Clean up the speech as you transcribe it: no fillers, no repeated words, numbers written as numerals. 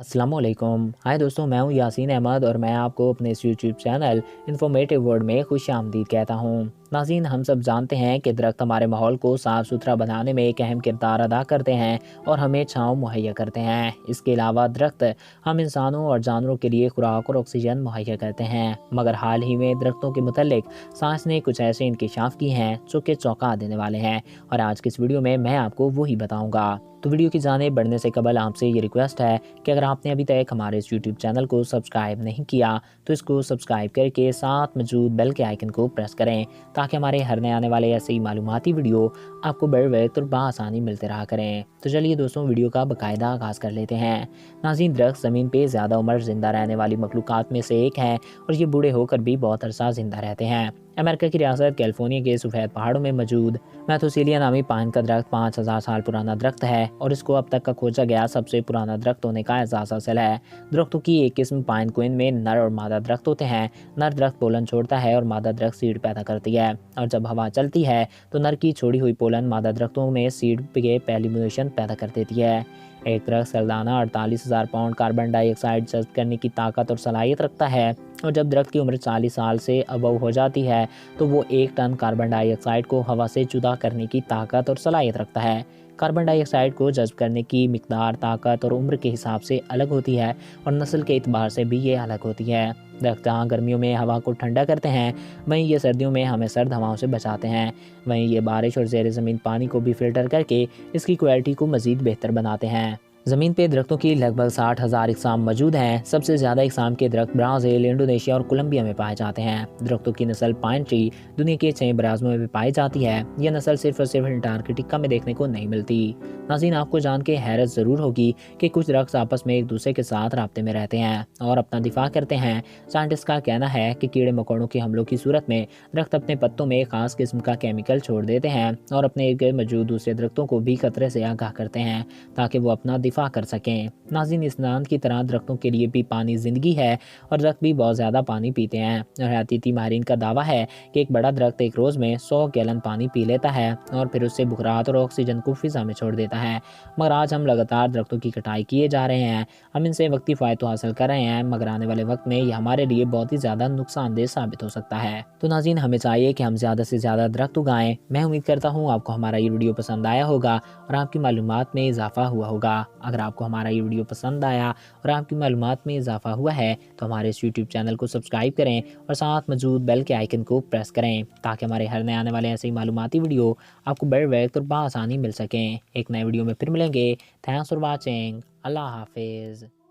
السلام علیکم۔ ہائے دوستوں، میں ہوں یاسین احمد اور میں آپ کو اپنے اس یوٹیوب چینل انفارمیٹیو ورلڈ میں خوش آمدید کہتا ہوں۔ ناظرین، ہم سب جانتے ہیں کہ درخت ہمارے ماحول کو صاف ستھرا بنانے میں ایک اہم کردار ادا کرتے ہیں اور ہمیں چھاؤں مہیا کرتے ہیں۔ اس کے علاوہ درخت ہم انسانوں اور جانوروں کے لیے خوراک اور آکسیجن مہیا کرتے ہیں۔ مگر حال ہی میں درختوں کے متعلق سائنس نے کچھ ایسے انکشاف کی ہیں جو کہ چونکا دینے والے ہیں، اور آج کی اس ویڈیو میں آپ کو وہی بتاؤں گا۔ تو ویڈیو کی جانب بڑھنے سے قبل آپ سے یہ ریکویسٹ ہے کہ اگر آپ نے ابھی تک ہمارے اس یوٹیوب چینل کو سبسکرائب نہیں کیا تو اس کو سبسکرائب کر کے ساتھ موجود بیل کے آئیکن کو پریس کریں تاکہ ہمارے ہر نئے آنے والے ایسے ہی معلوماتی ویڈیو آپ کو بر وقت اور بآسانی ملتے رہا کریں۔ تو چلیے دوستوں، ویڈیو کا باقاعدہ آغاز کر لیتے ہیں۔ ناظرین، درخت زمین پہ زیادہ عمر زندہ رہنے والی مخلوقات میں سے ایک ہے اور یہ بوڑھے ہو کر بھی بہت عرصہ زندہ رہتے ہیں۔ امریکہ کی ریاست کیلیفورنیا کے سفید پہاڑوں میں موجود میتھوسیلیا نامی پائن کا درخت 5000 سال پرانا درخت ہے اور اس کو اب تک کا کھوجا گیا سب سے پرانا درخت ہونے کا اعزاز حاصل ہے۔ درختوں کی ایک قسم پائن کوئن میں نر اور مادہ درخت ہوتے ہیں۔ نر درخت پولن چھوڑتا ہے اور مادہ درخت سیڈ پیدا کرتی ہے، اور جب ہوا چلتی ہے تو نر کی چھوڑی ہوئی پولن مادہ درختوں میں سیڈ کے پولیمریشن پیدا کر دیتی ہے۔ ایک درخت سالانہ 48,000 پاؤنڈ کاربن ڈائی آکسائڈ جذب کرنے کی طاقت اور صلاحیت رکھتا ہے، اور جب درخت کی عمر 40 سال سے ابو ہو جاتی ہے تو وہ 1 ٹن کاربن ڈائی آکسائڈ کو ہوا سے جدا کرنے کی طاقت اور صلاحیت رکھتا ہے۔ کاربن ڈائی آکسائڈ کو جذب کرنے کی مقدار طاقت اور عمر کے حساب سے الگ ہوتی ہے، اور نسل کے اعتبار سے بھی یہ الگ ہوتی ہے۔ درخت جہاں گرمیوں میں ہوا کو ٹھنڈا کرتے ہیں، وہیں یہ سردیوں میں ہمیں سرد ہواؤں سے بچاتے ہیں۔ وہیں یہ بارش اور زیر زمین پانی کو بھی فلٹر کر کے اس کی کوالٹی کو مزید بہتر بناتے ہیں۔ زمین پہ درختوں کی لگ بھگ 60,000 اقسام موجود ہیں۔ سب سے زیادہ اقسام کے درخت برازیل، انڈونیشیا اور کولمبیا میں پائے جاتے ہیں۔ درختوں کی نسل پائن ٹری دنیا کے 6 براعظموں میں پائی جاتی ہے۔ یہ نسل صرف اور صرف انٹارکٹیکا میں دیکھنے کو نہیں ملتی۔ ناظرین، آپ کو جان کے حیرت ضرور ہوگی کہ کچھ درخت آپس میں ایک دوسرے کے ساتھ رابطے میں رہتے ہیں اور اپنا دفاع کرتے ہیں۔ سائنٹسٹ کا کہنا ہے کہ کیڑے مکوڑوں کے حملوں کی صورت میں درخت اپنے پتوں میں ایک خاص قسم کا کیمیکل چھوڑ دیتے ہیں اور اپنے ارد گرد موجود دوسرے درختوں کو بھی خطرے سے آگاہ کرتے ہیں تاکہ وہ اپنا دفاع کر سکیں۔ ناظرین، انسان کی طرح درختوں کے لیے بھی پانی زندگی ہے، اور درخت بھی بہت زیادہ پانی پیتے ہیں۔ اور حیاتیاتی ماہرین کا دعویٰ ہے کہ ایک بڑا درخت ایک روز میں 100 گیلن پانی پی لیتا ہے اور پھر اس سے بخارات اور آکسیجن کو فضا میں چھوڑ دیتا ہے۔ مگر آج ہم لگاتار درختوں کی کٹائی کیے جا رہے ہیں۔ ہم ان سے وقتی فائدہ حاصل کر رہے ہیں، مگر آنے والے وقت میں یہ ہمارے لیے بہت ہی زیادہ نقصان دہ ثابت ہو سکتا ہے۔ تو ناظرین، ہمیں چاہیے کہ ہم زیادہ سے زیادہ درخت اگائیں۔ میں امید کرتا ہوں آپ کو ہمارا یہ ویڈیو پسند آیا ہوگا اور آپ کی معلومات میں اضافہ ہوا ہوگا۔ اگر آپ کو ہمارا یہ ویڈیو پسند آیا اور آپ کی معلومات میں اضافہ ہوا ہے تو ہمارے اس یوٹیوب چینل کو سبسکرائب کریں اور ساتھ موجود بیل کے آئیکن کو پریس کریں تاکہ ہمارے ہر نئے آنے والے ایسے ہی معلوماتی ویڈیو آپ کو بر وقت اور بآسانی مل سکیں۔ ایک نئے ویڈیو میں پھر ملیں گے۔ Thanks for watching. اللہ حافظ۔